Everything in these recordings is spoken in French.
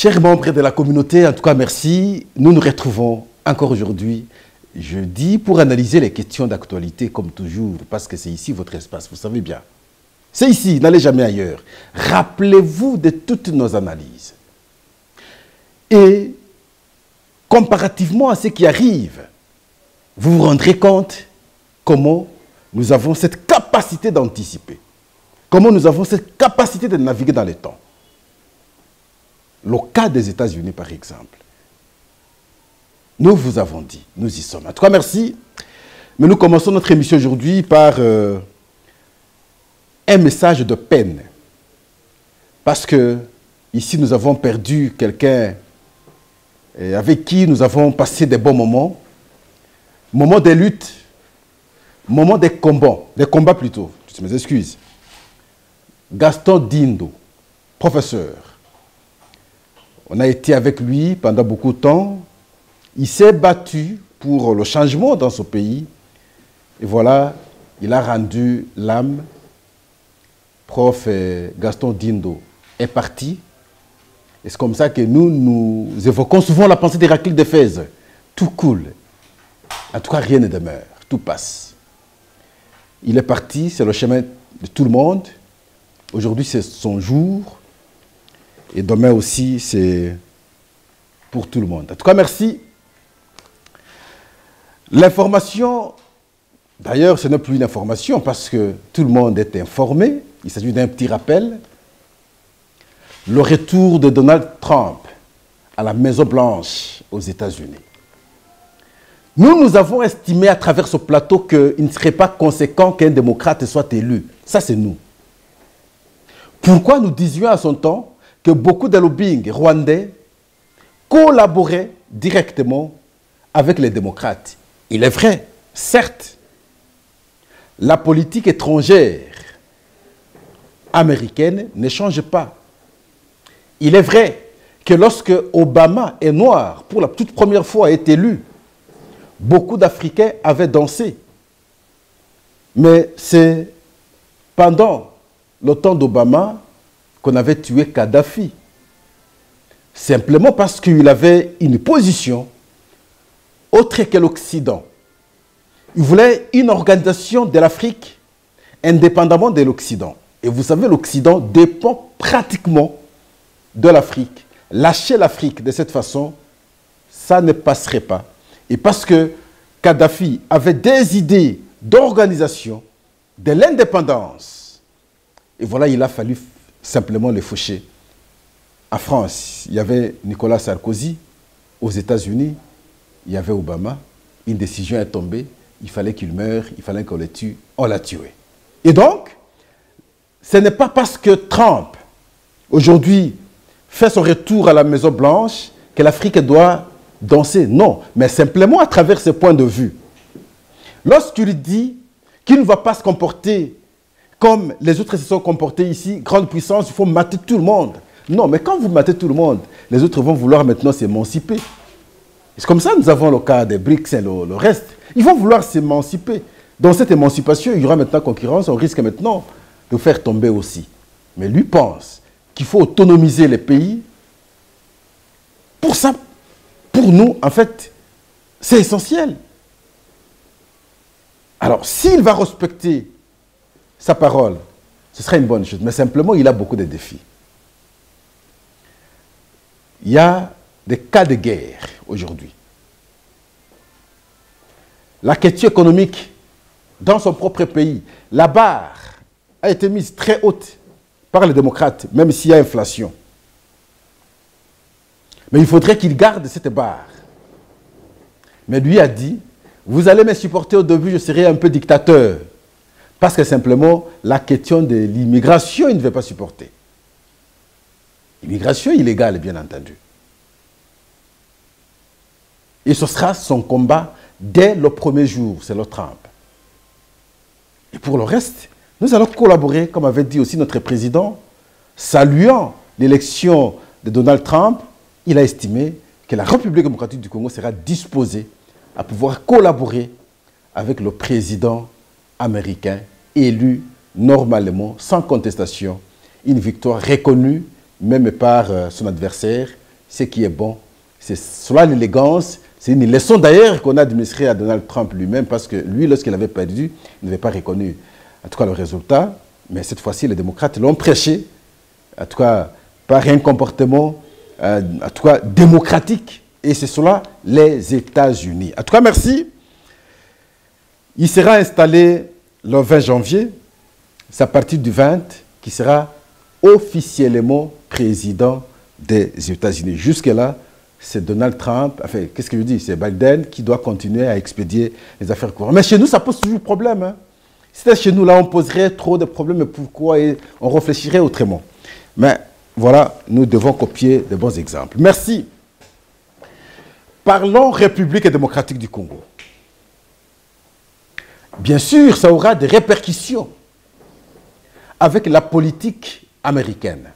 Chers membres de la communauté, en tout cas merci. Nous nous retrouvons encore aujourd'hui, jeudi, pour analyser les questions d'actualité comme toujours, parce que c'est ici votre espace, vous savez bien. C'est ici, n'allez jamais ailleurs. Rappelez-vous de toutes nos analyses. Et comparativement à ce qui arrive, vous vous rendrez compte comment nous avons cette capacité d'anticiper, comment nous avons cette capacité de naviguer dans les temps. Le cas des États-Unis, par exemple. Nous vous avons dit, nous y sommes. En tout cas, merci. Mais nous commençons notre émission aujourd'hui par un message de peine. Parce que ici, nous avons perdu quelqu'un avec qui nous avons passé des bons moments. Moments de lutte, moments de combats plutôt, je m'excuse. Gaston Dindo, professeur. On a été avec lui pendant beaucoup de temps. Il s'est battu pour le changement dans ce pays. Et voilà, il a rendu l'âme. Prof Gaston Dindo est parti. Et c'est comme ça que nous évoquons souvent la pensée d'Héraclite d'Éphèse. Tout coule. En tout cas, rien ne demeure. Tout passe. Il est parti, c'est le chemin de tout le monde. Aujourd'hui, c'est son jour. Et demain aussi, c'est pour tout le monde. En tout cas, merci. L'information, d'ailleurs, ce n'est plus une information parce que tout le monde est informé. Il s'agit d'un petit rappel. Le retour de Donald Trump à la Maison-Blanche aux États-Unis. Nous avons estimé à travers ce plateau qu'il ne serait pas conséquent qu'un démocrate soit élu. Ça, c'est nous. Pourquoi nous disions à son temps que beaucoup de lobbying rwandais collaboraient directement avec les démocrates. Il est vrai, certes, la politique étrangère américaine ne change pas. Il est vrai que lorsque Obama est noir, pour la toute première fois est élu, beaucoup d'Africains avaient dansé. Mais c'est pendant le temps d'Obama qu'on avait tué Kadhafi. Simplement parce qu'il avait une position autre que l'Occident. Il voulait une organisation de l'Afrique indépendamment de l'Occident. Et vous savez, l'Occident dépend pratiquement de l'Afrique. Lâcher l'Afrique de cette façon, ça ne passerait pas. Et parce que Kadhafi avait des idées d'organisation, de l'indépendance, et voilà, il a fallu simplement les faucher. En France, il y avait Nicolas Sarkozy. Aux États-Unis, il y avait Obama. Une décision est tombée. Il fallait qu'il meure. Il fallait qu'on le tue. On l'a tué. Et donc, ce n'est pas parce que Trump, aujourd'hui, fait son retour à la Maison-Blanche que l'Afrique doit danser. Non, mais simplement à travers ses points de vue. Lorsqu'il dit qu'il ne va pas se comporter comme les autres se sont comportés ici, grande puissance, il faut mater tout le monde. Non, mais quand vous matez tout le monde, les autres vont vouloir maintenant s'émanciper. C'est comme ça que nous avons le cas des BRICS et le reste. Ils vont vouloir s'émanciper. Dans cette émancipation, il y aura maintenant concurrence, on risque maintenant de faire tomber aussi. Mais lui pense qu'il faut autonomiser les pays. Pour ça, pour nous, en fait, c'est essentiel. Alors, s'il va respecter sa parole, ce serait une bonne chose. Mais simplement, il a beaucoup de défis. Il y a des cas de guerre aujourd'hui. La question économique dans son propre pays, la barre a été mise très haute par les démocrates, même s'il y a inflation. Mais il faudrait qu'il garde cette barre. Mais lui a dit, vous allez me supporter au début, je serai un peu dictateur. Parce que simplement, la question de l'immigration, il ne veut pas supporter. Immigration illégale, bien entendu. Et ce sera son combat dès le premier jour, c'est le Trump. Et pour le reste, nous allons collaborer, comme avait dit aussi notre président, saluant l'élection de Donald Trump. Il a estimé que la République démocratique du Congo sera disposée à pouvoir collaborer avec le président américain élu normalement, sans contestation, une victoire reconnue même par son adversaire, ce qui est bon. C'est cela l'élégance. C'est une leçon d'ailleurs qu'on a administrée à Donald Trump lui-même, parce que lui, lorsqu'il avait perdu, il n'avait pas reconnu, en tout cas, le résultat. Mais cette fois-ci, les démocrates l'ont prêché, en tout cas, par un comportement, en tout cas, démocratique. Et c'est cela, les États-Unis. En tout cas, merci. Il sera installé le 20 janvier. C'est à partir du 20 qu'il sera officiellement président des États-Unis. Jusque-là, c'est Donald Trump, enfin, qu'est-ce que je dis? C'est Biden qui doit continuer à expédier les affaires courantes. Mais chez nous, ça pose toujours problème. Hein? Si c'était chez nous, là, on poserait trop de problèmes. Mais pourquoi? Et on réfléchirait autrement. Mais voilà, nous devons copier de bons exemples. Merci. Parlons République démocratique du Congo. Bien sûr, ça aura des répercussions avec la politique américaine.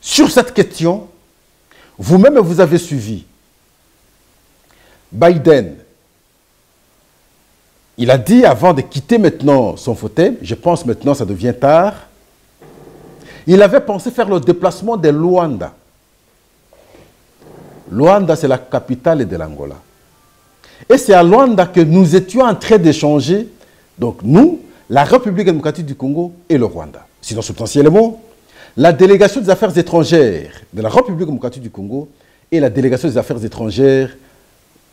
Sur cette question, vous-même, vous avez suivi. Biden, il a dit avant de quitter maintenant son fauteuil, je pense maintenant ça devient tard, il avait pensé faire le déplacement de Luanda. Luanda, c'est la capitale de l'Angola. Et c'est à Luanda que nous étions en train d'échanger, donc nous, la République démocratique du Congo et le Rwanda. Sinon, substantiellement, la délégation des affaires étrangères de la République démocratique du Congo et la délégation des affaires étrangères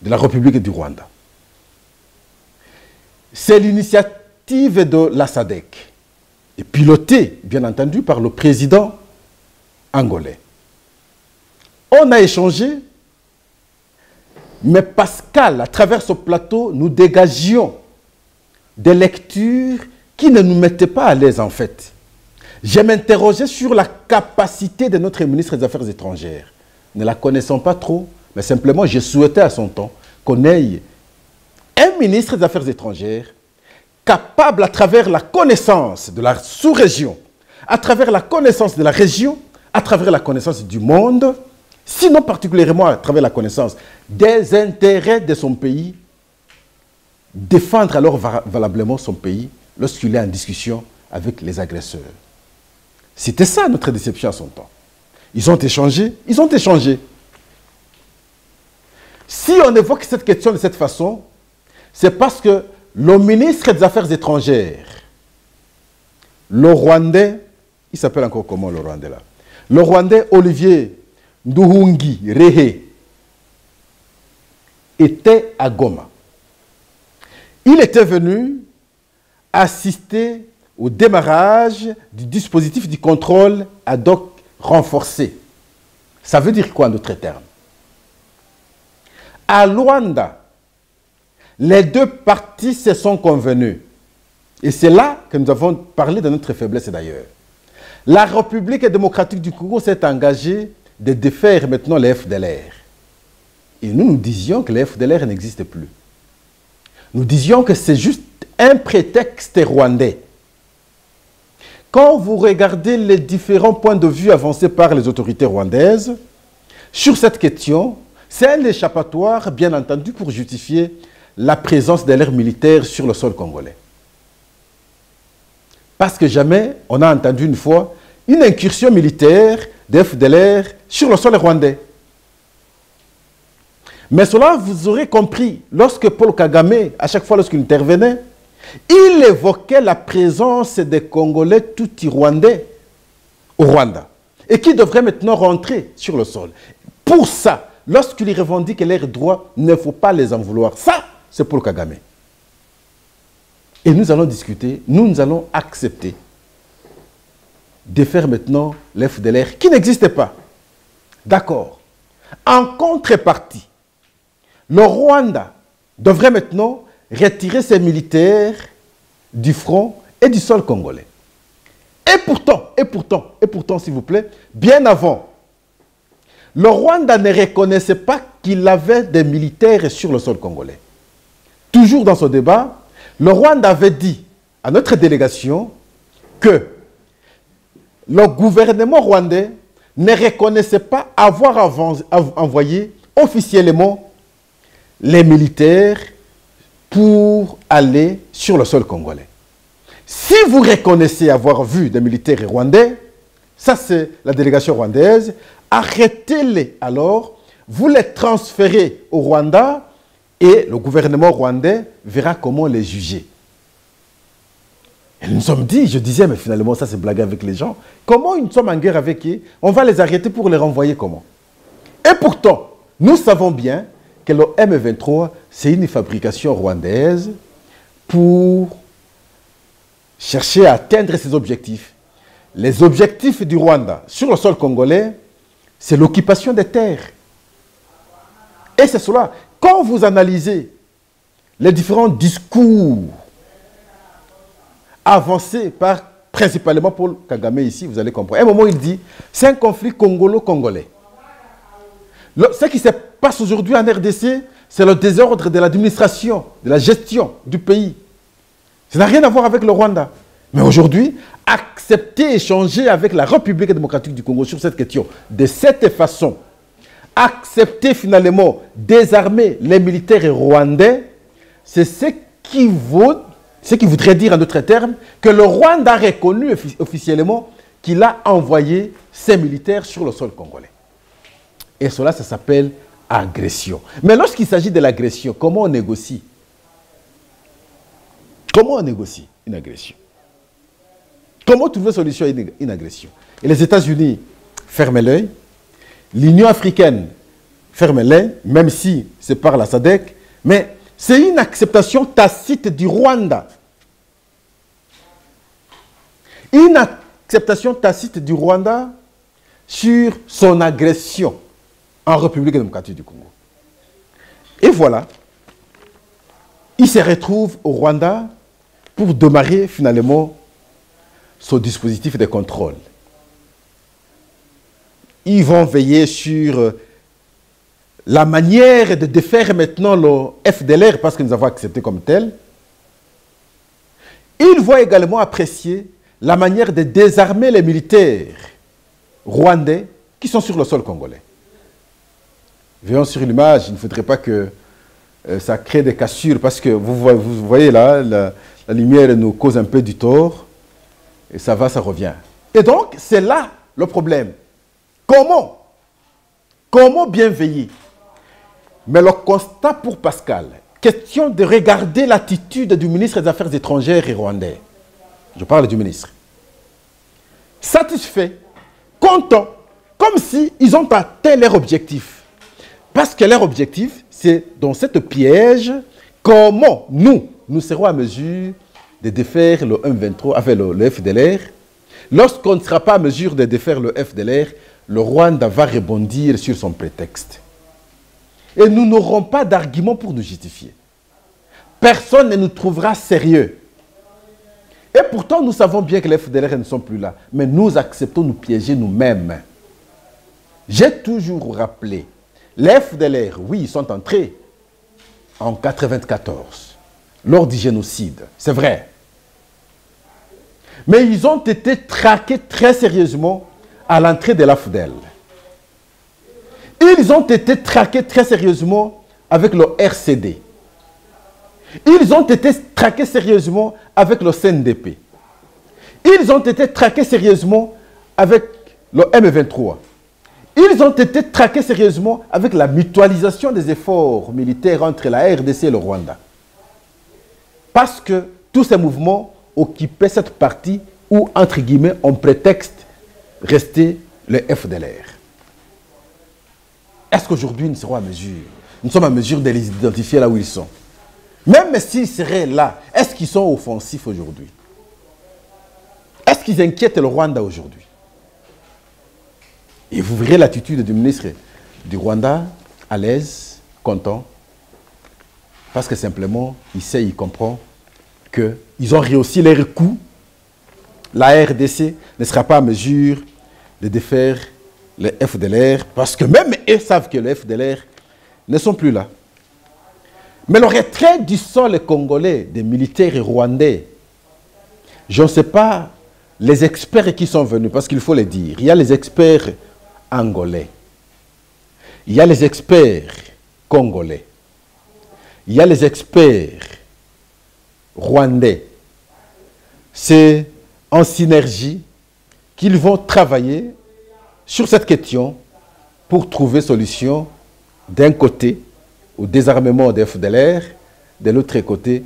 de la République du Rwanda. C'est l'initiative de la SADC, et pilotée, bien entendu, par le président angolais. On a échangé, mais Pascal, à travers ce plateau, nous dégagions des lectures qui ne nous mettaient pas à l'aise, en fait. Je m'interrogeais sur la capacité de notre ministre des Affaires étrangères. Ne la connaissant pas trop, mais simplement, je souhaitais à son temps qu'on ait un ministre des Affaires étrangères capable, à travers la connaissance de la sous-région, à travers la connaissance de la région, à travers la connaissance du monde, sinon particulièrement à travers la connaissance des intérêts de son pays, défendre alors valablement son pays lorsqu'il est en discussion avec les agresseurs. C'était ça notre déception à son temps. Ils ont échangé, ils ont échangé. Si on évoque cette question de cette façon, c'est parce que le ministre des Affaires étrangères, le Rwandais, il s'appelle encore comment le Rwandais là? Le Rwandais Olivier Nduhungi Rehe était à Goma. Il était venu assister au démarrage du dispositif du contrôle ad hoc renforcé. Ça veut dire quoi en d'autres termes? À Luanda, les deux parties se sont convenues. Et c'est là que nous avons parlé de notre faiblesse d'ailleurs. La République démocratique du Congo s'est engagée de défaire maintenant les FDLR. Et nous disions que les FDLR n'existent plus. Nous disions que c'est juste un prétexte rwandais. Quand vous regardez les différents points de vue avancés par les autorités rwandaises sur cette question, c'est un échappatoire, bien entendu, pour justifier la présence de l'air militaire sur le sol congolais. Parce que jamais on a entendu une fois une incursion militaire des FDLR sur le sol rwandais. Mais cela, vous aurez compris, lorsque Paul Kagame, à chaque fois lorsqu'il intervenait, il évoquait la présence des Congolais tout-rwandais au Rwanda et qui devraient maintenant rentrer sur le sol. Pour ça, lorsqu'il revendique leurs droits, il ne faut pas les en vouloir. Ça, c'est Paul Kagame. Et nous allons discuter, nous allons accepter de faire maintenant l'FDLR qui n'existait pas. D'accord. En contrepartie, le Rwanda devrait maintenant retirer ses militaires du front et du sol congolais. Et pourtant, s'il vous plaît, bien avant, le Rwanda ne reconnaissait pas qu'il avait des militaires sur le sol congolais. Toujours dans ce débat, le Rwanda avait dit à notre délégation que le gouvernement rwandais ne reconnaissait pas avoir envoyé officiellement les militaires pour aller sur le sol congolais. Si vous reconnaissez avoir vu des militaires rwandais, ça c'est la délégation rwandaise, Arrêtez-les alors, vous les transférez au Rwanda et le gouvernement rwandais verra comment les juger. Et nous nous sommes dit, je disais, mais finalement, ça c'est blaguer avec les gens. Comment nous sommes en guerre avec eux? On va les arrêter pour les renvoyer comment? Et pourtant, nous savons bien que le M23, c'est une fabrication rwandaise pour chercher à atteindre ses objectifs. Les objectifs du Rwanda sur le sol congolais, c'est l'occupation des terres. Et c'est cela. Quand vous analysez les différents discours avancés par principalement Paul Kagame ici, vous allez comprendre. À un moment, il dit, c'est un conflit congolo-congolais. Ce qui se passe aujourd'hui en RDC, c'est le désordre de l'administration, de la gestion du pays. Ça n'a rien à voir avec le Rwanda. Mais aujourd'hui, accepter échanger avec la République démocratique du Congo sur cette question, de cette façon, accepter finalement désarmer les militaires rwandais, c'est ce qui voudrait dire en d'autres termes que le Rwanda a reconnu officiellement qu'il a envoyé ses militaires sur le sol congolais. Et cela, ça s'appelle agression. Mais lorsqu'il s'agit de l'agression, comment on négocie? Comment on négocie une agression? Comment trouver solution à une agression? Et les États-Unis ferment l'œil, l'Union africaine ferme l'œil, même si c'est par la SADC, mais c'est une acceptation tacite du Rwanda. Une acceptation tacite du Rwanda sur son agression en République démocratique du Congo. Et voilà, il se retrouve au Rwanda pour démarrer finalement son dispositif de contrôle. Ils vont veiller sur la manière de défaire maintenant le FDLR parce que nous avons accepté comme tel. Ils vont également apprécier la manière de désarmer les militaires rwandais qui sont sur le sol congolais. Voyons sur l'image, il ne faudrait pas que ça crée des cassures parce que vous voyez là, la lumière nous cause un peu du tort et ça va, ça revient. Et donc, c'est là le problème. Comment bien veiller? Mais le constat pour Pascal, question de regarder l'attitude du ministre des Affaires étrangères rwandais. Je parle du ministre. Satisfait, content, comme s'ils ont atteint leur objectif. Parce que leur objectif, c'est dans cette piège, comment nous serons à mesure de défaire le M23 avec le FDLR. Lorsqu'on ne sera pas à mesure de défaire le FDLR, le Rwanda va rebondir sur son prétexte. Et nous n'aurons pas d'argument pour nous justifier. Personne ne nous trouvera sérieux. Et pourtant, nous savons bien que les FDLR ne sont plus là. Mais nous acceptons nous piéger nous-mêmes. J'ai toujours rappelé, les FDLR, oui, ils sont entrés en 1994, lors du génocide. C'est vrai. Mais ils ont été traqués très sérieusement à l'entrée de l'AFDEL. Ils ont été traqués très sérieusement avec le RCD. Ils ont été traqués sérieusement avec le CNDP. Ils ont été traqués sérieusement avec le M23. Ils ont été traqués sérieusement avec la mutualisation des efforts militaires entre la RDC et le Rwanda. Parce que tous ces mouvements occupaient cette partie où, entre guillemets, on prétexte rester le FDLR. Est-ce qu'aujourd'hui, nous serons à mesure? Nous sommes à mesure de les identifier là où ils sont. Même s'ils seraient là, est-ce qu'ils sont offensifs aujourd'hui? Est-ce qu'ils inquiètent le Rwanda aujourd'hui? Et vous verrez l'attitude du ministre du Rwanda, à l'aise, content, parce que simplement, il sait, il comprend qu'ils ont réussi leur coup. La RDC ne sera pas à mesure de défaire les FDLR, parce que même eux savent que les FDLR ne sont plus là. Mais le retrait du sol congolais des militaires rwandais, je ne sais pas les experts qui sont venus, parce qu'il faut le dire, il y a les experts angolais, il y a les experts congolais, il y a les experts rwandais. C'est en synergie qu'ils vont travailler sur cette question pour trouver solution d'un côté au désarmement des FDLR, de l'autre côté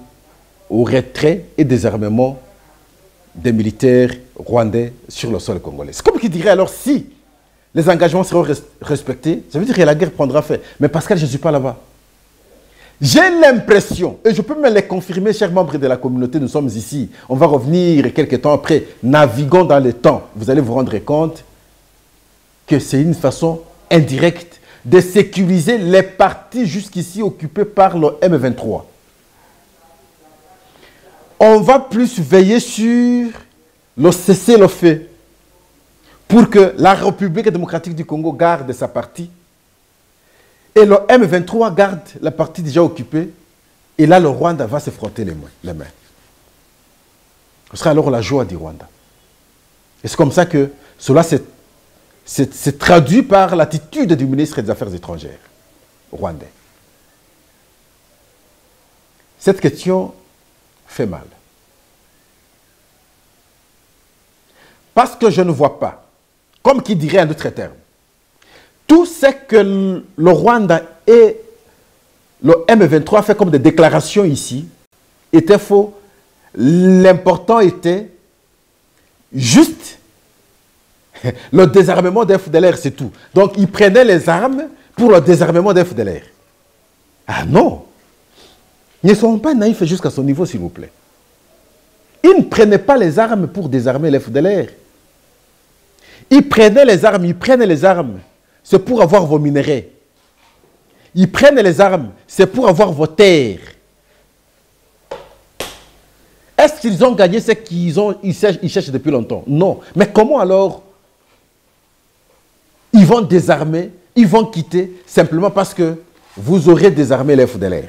au retrait et désarmement des militaires rwandais sur le sol congolais. C'est comme qui dirait alors si les engagements seront respectés, ça veut dire que la guerre prendra fin. Mais Pascal, je ne suis pas là-bas. J'ai l'impression, et je peux me le confirmer, chers membres de la communauté, nous sommes ici, on va revenir quelques temps après, naviguons dans le temps. Vous allez vous rendre compte que c'est une façon indirecte de sécuriser les parties jusqu'ici occupées par le M23. On va plus veiller sur le cessez-le-feu pour que la République démocratique du Congo garde sa partie et le M23 garde la partie déjà occupée. Et là, le Rwanda va se frotter les mains. Ce sera alors la joie du Rwanda. Et c'est comme ça que cela s'est traduit par l'attitude du ministre des Affaires étrangères rwandais. Cette question fait mal. Parce que je ne vois pas, comme qui dirait en d'autres termes, tout ce que le Rwanda et le M23 fait comme des déclarations ici était faux. L'important était juste le désarmement des FDLR, c'est tout. Donc, ils prenaient les armes pour le désarmement des FDLR. Ah non! Ne soyons pas naïfs jusqu'à ce niveau, s'il vous plaît. Ils ne prenaient pas les armes pour désarmer les FDLR. Ils prennent les armes, c'est pour avoir vos minéraux. Ils prennent les armes, c'est pour avoir vos terres. Est-ce qu'ils ont gagné ce qu'ils cherchent depuis longtemps? Non. Mais comment alors ils vont désarmer, ils vont quitter simplement parce que vous aurez désarmé les FDLR?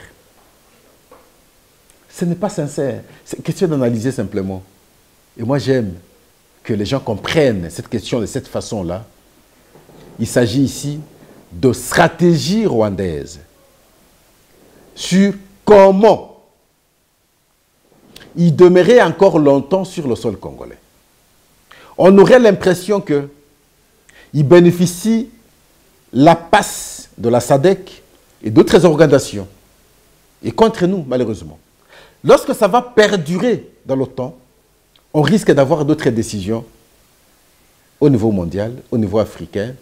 Ce n'est pas sincère. C'est question d'analyser simplement. Et moi, j'aime que les gens comprennent cette question de cette façon-là. Il s'agit ici de stratégie rwandaise sur comment il demeurait encore longtemps sur le sol congolais. On aurait l'impression qu'il bénéficie la passe de la SADC et d'autres organisations. Et contre nous, malheureusement. Lorsque ça va perdurer dans le temps, on risque d'avoir d'autres décisions au niveau mondial, au niveau africain,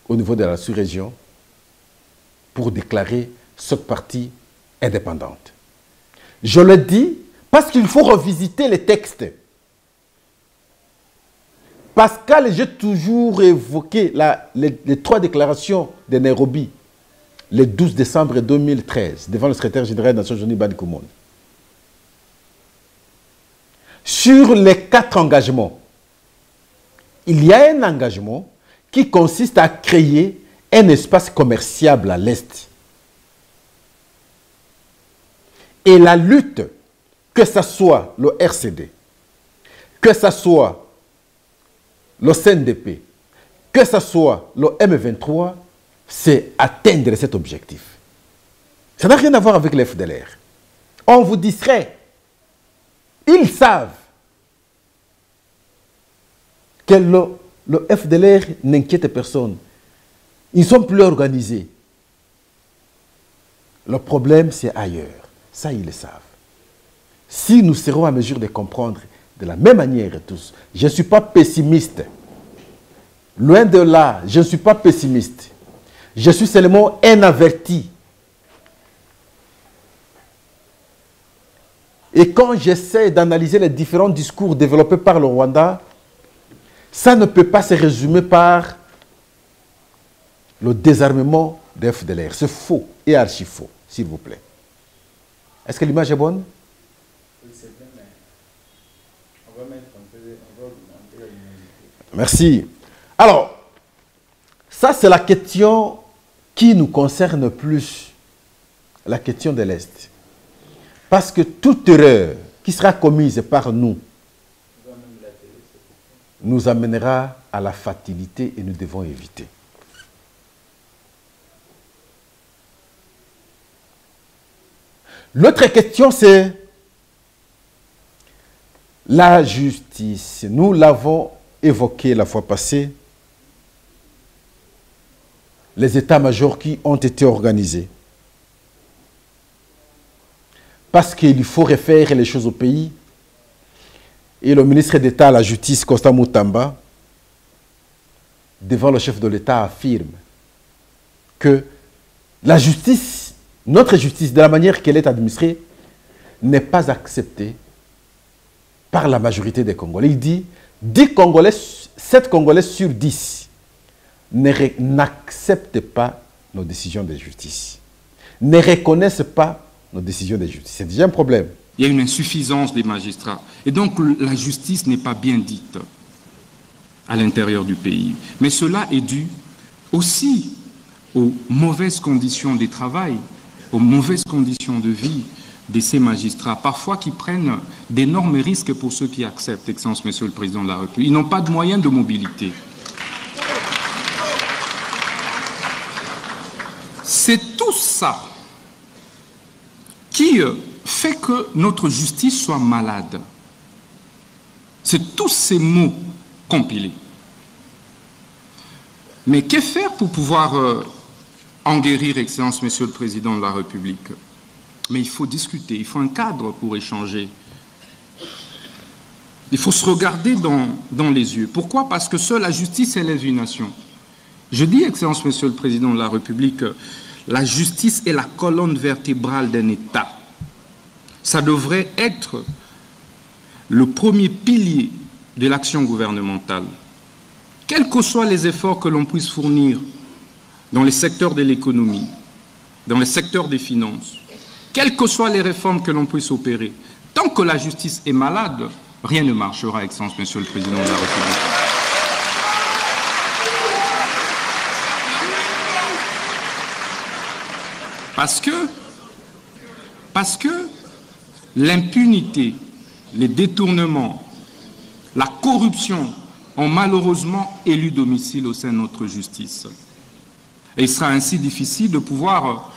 au niveau de la sous-région, pour déclarer cette partie indépendante. Je le dis parce qu'il faut revisiter les textes. Pascal, j'ai toujours évoqué les trois déclarations de Nairobi, le 12 décembre 2013, devant le secrétaire général des Nations Unies, Ban Ki-moon. Sur les 4 engagements, il y a un engagement qui consiste à créer un espace commercial à l'Est. Et la lutte, que ce soit le RCD, que ce soit le CNDP, que ce soit le M23, c'est atteindre cet objectif. Ça n'a rien à voir avec les FDLR. On vous distrait. Ils savent que le FDLR n'inquiète personne. Ils ne sont plus organisés. Le problème, c'est ailleurs. Ça, ils le savent. Si nous serons à mesure de comprendre de la même manière tous, je ne suis pas pessimiste. Loin de là, je ne suis pas pessimiste. Je suis seulement un averti. Et quand j'essaie d'analyser les différents discours développés par le Rwanda, ça ne peut pas se résumer par le désarmement des FDLR. C'est faux et archi faux, s'il vous plaît. Est-ce que l'image est bonne? Oui, c'est bien, mais on va mettre un peu Merci. Alors, ça c'est la question qui nous concerne plus, la question de l'Est. Parce que toute erreur qui sera commise par nous nous amènera à la fatalité et nous devons éviter. L'autre question, c'est la justice. Nous l'avons évoqué la fois passée. les états-majors qui ont été organisés. Parce qu'il faut refaire les choses au pays. Et le ministre d'État à la Justice, Constant Moutamba, devant le chef de l'État, affirme que la justice, notre justice, de la manière qu'elle est administrée, n'est pas acceptée par la majorité des Congolais. Il dit 7 Congolais sur 10 n'acceptent pas nos décisions de justice, ne reconnaissent pas nos décisions de justice. C'est déjà un problème. Il y a une insuffisance des magistrats. Et donc la justice n'est pas bien dite à l'intérieur du pays. Mais cela est dû aussi aux mauvaises conditions de travail, aux mauvaises conditions de vie de ces magistrats, parfois qui prennent d'énormes risques pour ceux qui acceptent, Excellence Monsieur le Président de la République. Ils n'ont pas de moyens de mobilité. C'est tout ça qui fait que notre justice soit malade. C'est tous ces mots compilés. Mais que faire pour pouvoir en guérir, Excellence, Monsieur le Président de la République? Mais il faut discuter, il faut un cadre pour échanger. Il faut se regarder dans les yeux. Pourquoi? Parce que seule la justice élève une nation. Je dis, Excellence, Monsieur le Président de la République, la justice est la colonne vertébrale d'un État. Ça devrait être le premier pilier de l'action gouvernementale. Quels que soient les efforts que l'on puisse fournir dans les secteurs de l'économie, dans les secteurs des finances, quelles que soient les réformes que l'on puisse opérer, tant que la justice est malade, rien ne marchera, Excellence, Monsieur le Président de la République. Parce que l'impunité, les détournements, la corruption ont malheureusement élu domicile au sein de notre justice. Et il sera ainsi difficile de pouvoir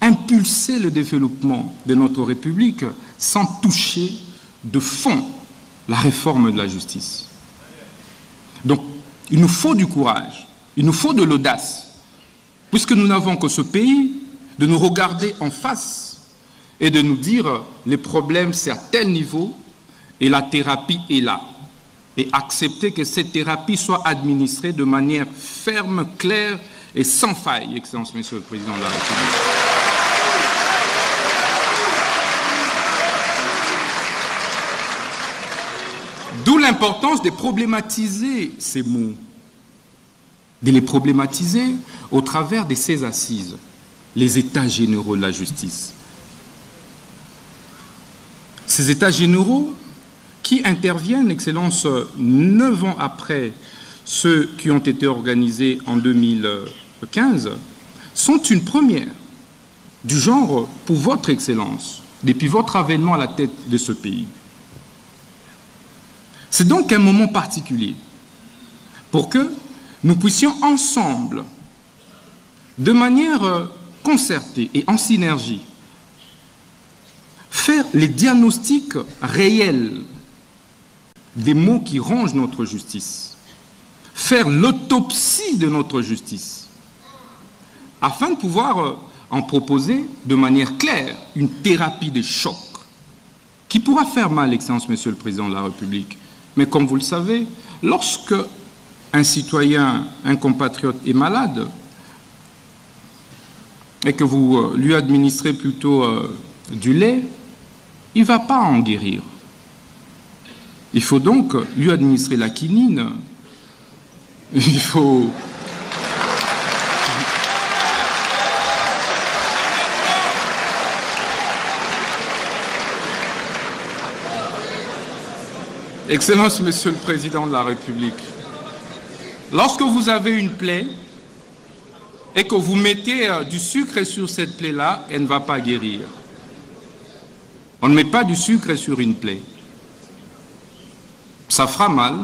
impulser le développement de notre République sans toucher de fond la réforme de la justice. Donc, il nous faut du courage, il nous faut de l'audace, puisque nous n'avons que ce pays, de nous regarder en face et de nous dire les problèmes c'est à tel niveau et la thérapie est là. Et accepter que cette thérapie soit administrée de manière ferme, claire et sans faille, Excellence, Monsieur le Président de la République. D'où l'importance de problématiser ces mots, de les problématiser au travers de ces assises, les États généraux de la justice. Ces États généraux qui interviennent, Excellence, 9 ans après ceux qui ont été organisés en 2015, sont une première du genre pour votre Excellence, depuis votre avènement à la tête de ce pays. C'est donc un moment particulier pour que nous puissions ensemble, de manière concertée et en synergie, faire les diagnostics réels des maux qui rongent notre justice, faire l'autopsie de notre justice, afin de pouvoir en proposer de manière claire une thérapie de choc qui pourra faire mal, Excellence, Monsieur le Président de la République. Mais comme vous le savez, lorsque un citoyen, un compatriote est malade et que vous lui administrez plutôt du lait, il ne va pas en guérir. Il faut donc lui administrer la quinine. Il faut... Excellence, Monsieur le Président de la République, lorsque vous avez une plaie et que vous mettez du sucre sur cette plaie-là, elle ne va pas guérir. On ne met pas du sucre sur une plaie. Ça fera mal,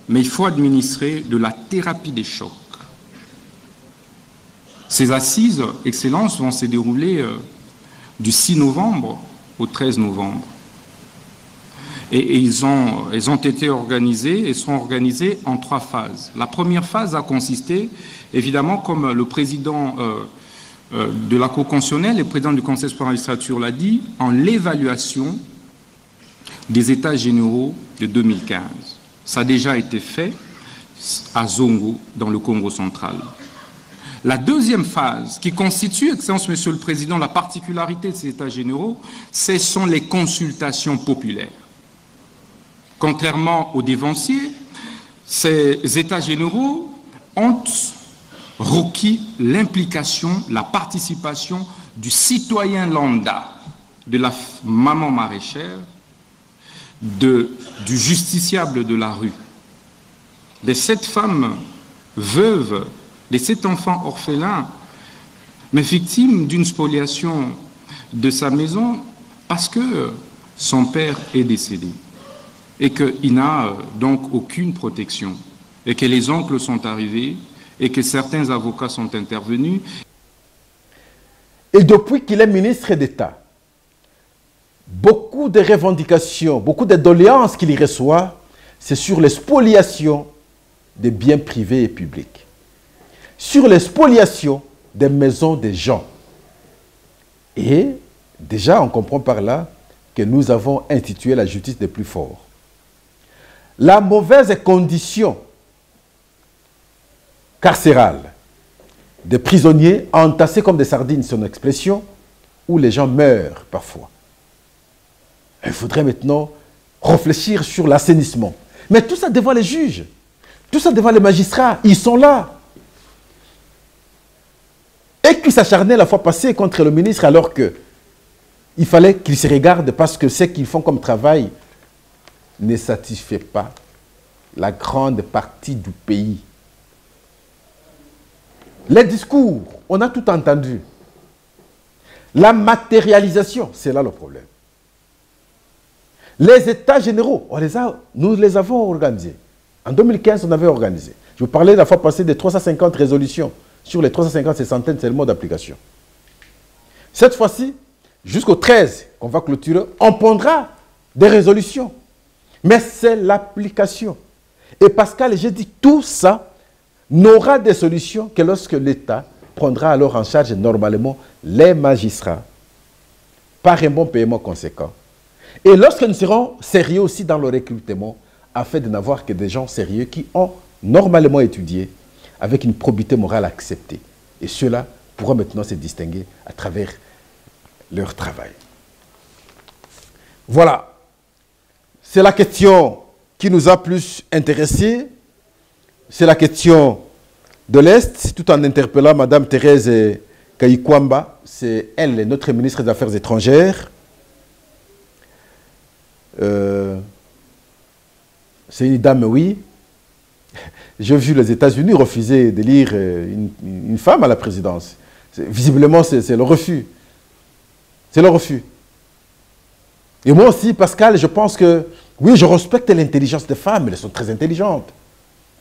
mais il faut administrer de la thérapie des chocs. Ces assises, Excellence, vont se dérouler du 6 novembre au 13 novembre. Et ils ont été organisés et sont organisés en 3 phases. La première phase a consisté, évidemment, comme le président de la Cour constitutionnelle, le président du Conseil supérieur de la magistrature l'a dit, en l'évaluation des États généraux de 2015. Ça a déjà été fait à Zongo, dans le Congo central. La deuxième phase, qui constitue, Excellence Monsieur le Président, la particularité de ces États généraux, ce sont les consultations populaires. Contrairement aux dévanciers, ces États généraux ont requis l'implication, la participation du citoyen lambda, de la maman maraîchère, du justiciable de la rue, des 7 femmes veuves, des 7 enfants orphelins, mais victimes d'une spoliation de sa maison parce que son père est décédé et qu'il n'a donc aucune protection et que les oncles sont arrivés et que certains avocats sont intervenus. Et depuis qu'il est ministre d'État, beaucoup de revendications, beaucoup de doléances qu'il y reçoit, c'est sur les spoliations des biens privés et publics, sur les spoliations des maisons des gens. Et déjà, on comprend par là que nous avons institué la justice des plus forts. La mauvaise condition carcérale des prisonniers entassés comme des sardines, c'est une expression, où les gens meurent parfois. Il faudrait maintenant réfléchir sur l'assainissement. Mais tout ça devant les juges, tout ça devant les magistrats, ils sont là. Et qui s'acharnaient la fois passée contre le ministre alors qu'il fallait qu'ils se regardent parce que ce qu'ils font comme travail ne satisfait pas la grande partie du pays. Les discours, on a tout entendu. La matérialisation, c'est là le problème. Les États généraux, nous les avons organisés. En 2015, on avait organisé. Je vous parlais la fois passée des 350 résolutions. Sur les 350, c'est centaines seulement d'applications. Cette fois-ci, jusqu'au 13, qu'on va clôturer, on prendra des résolutions. Mais c'est l'application. Et Pascal, j'ai dit, tout ça n'aura des solutions que lorsque l'État prendra alors en charge normalement les magistrats par un bon paiement conséquent. Et lorsque nous serons sérieux aussi dans le recrutement, afin de n'avoir que des gens sérieux qui ont normalement étudié avec une probité morale acceptée. Et ceux-là pourront maintenant se distinguer à travers leur travail. Voilà. C'est la question qui nous a plus intéressés. C'est la question de l'Est, tout en interpellant Mme Thérèse Kayikwamba. C'est elle, notre ministre des Affaires étrangères. C'est une dame, oui. J'ai vu les États-Unis refuser d'élire une femme à la présidence. Visiblement, c'est le refus. C'est le refus. Et moi aussi, Pascal, je pense que, oui, je respecte l'intelligence des femmes, elles sont très intelligentes.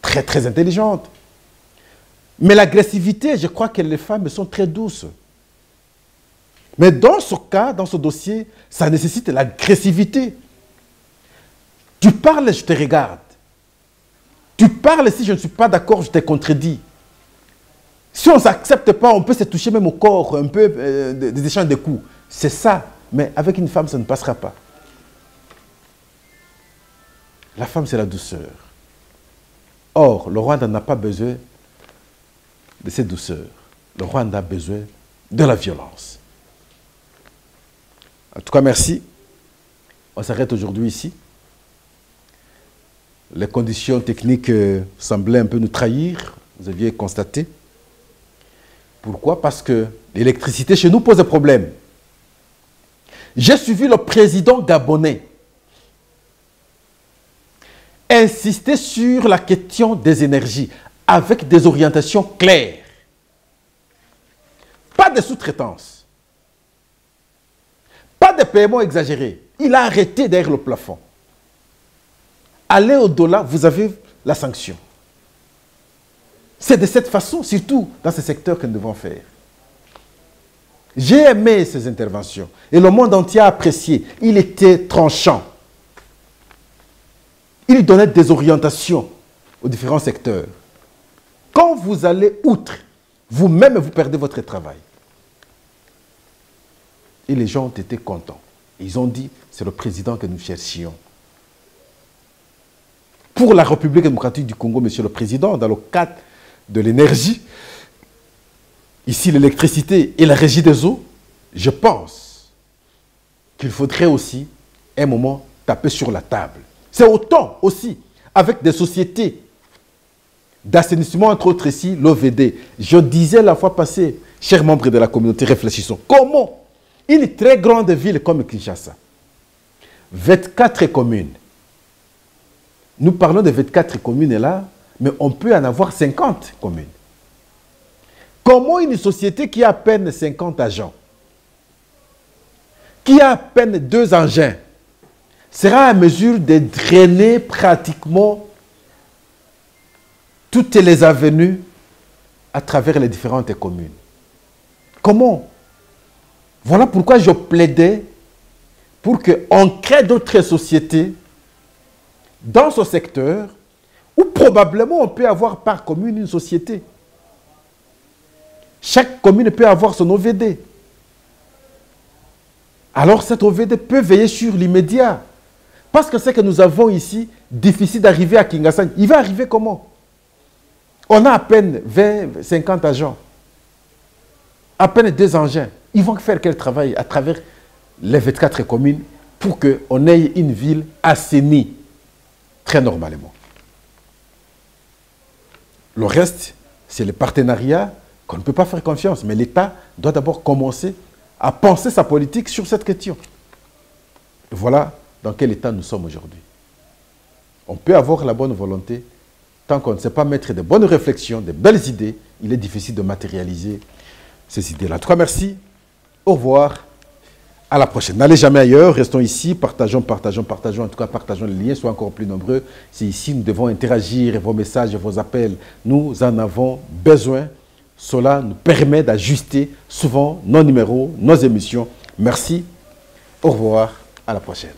Très, très intelligentes. Mais l'agressivité, je crois que les femmes sont très douces. Mais dans ce cas, dans ce dossier, ça nécessite l'agressivité. Tu parles, je te regarde. Tu parles, si je ne suis pas d'accord, je te contredis. Si on ne s'accepte pas, on peut se toucher même au corps, un peu des échanges de coups. C'est ça. Mais avec une femme, ça ne passera pas. La femme, c'est la douceur. Or, le Rwanda n'a pas besoin de cette douceur. Le Rwanda a besoin de la violence. En tout cas, merci. On s'arrête aujourd'hui ici. Les conditions techniques semblaient un peu nous trahir, vous aviez constaté. Pourquoi? Parce que l'électricité chez nous pose des problèmes. J'ai suivi le président gabonais insister sur la question des énergies avec des orientations claires. Pas de sous-traitance. Pas de paiement exagéré. Il a arrêté derrière le plafond. Allez au-delà, vous avez la sanction. C'est de cette façon, surtout dans ce secteur que nous devons faire. J'ai aimé ces interventions et le monde entier a apprécié. Il était tranchant. Il donnait des orientations aux différents secteurs. Quand vous allez outre, vous-même, vous perdez votre travail. Et les gens ont été contents. Ils ont dit, c'est le président que nous cherchions. Pour la République démocratique du Congo, monsieur le président, dans le cadre de l'énergie, ici l'électricité et la régie des eaux, je pense qu'il faudrait aussi, un moment, taper sur la table. C'est autant aussi avec des sociétés d'assainissement, entre autres ici, l'OVD. Je disais la fois passée, chers membres de la communauté, réfléchissons. Comment une très grande ville comme Kinshasa, 24 communes, nous parlons de 24 communes là, mais on peut en avoir 50 communes. Comment une société qui a à peine 50 agents, qui a à peine 2 engins, sera à mesure de drainer pratiquement toutes les avenues à travers les différentes communes? Comment? Voilà pourquoi je plaidais pour qu'on crée d'autres sociétés dans ce secteur où probablement on peut avoir par commune une société. Chaque commune peut avoir son OVD. Alors cette OVD peut veiller sur l'immédiat. Parce que ce que nous avons ici, difficile d'arriver à Kinshasa. Il va arriver comment? On a à peine 20, 50 agents. À peine 2 engins. Ils vont faire quel travail à travers les 24 communes pour qu'on ait une ville assainie très normalement. Le reste, c'est le partenariat qu'on ne peut pas faire confiance. Mais l'État doit d'abord commencer à penser sa politique sur cette question. Et voilà dans quel état nous sommes aujourd'hui. On peut avoir la bonne volonté. Tant qu'on ne sait pas mettre de bonnes réflexions, de belles idées, il est difficile de matérialiser ces idées-là. En tout cas, merci. Au revoir. À la prochaine. N'allez jamais ailleurs. Restons ici. Partageons, partageons, partageons. En tout cas, partageons les liens. Soyez encore plus nombreux. C'est ici nous devons interagir. Vos messages, vos appels, nous en avons besoin. Cela nous permet d'ajuster souvent nos numéros, nos émissions. Merci. Au revoir. À la prochaine.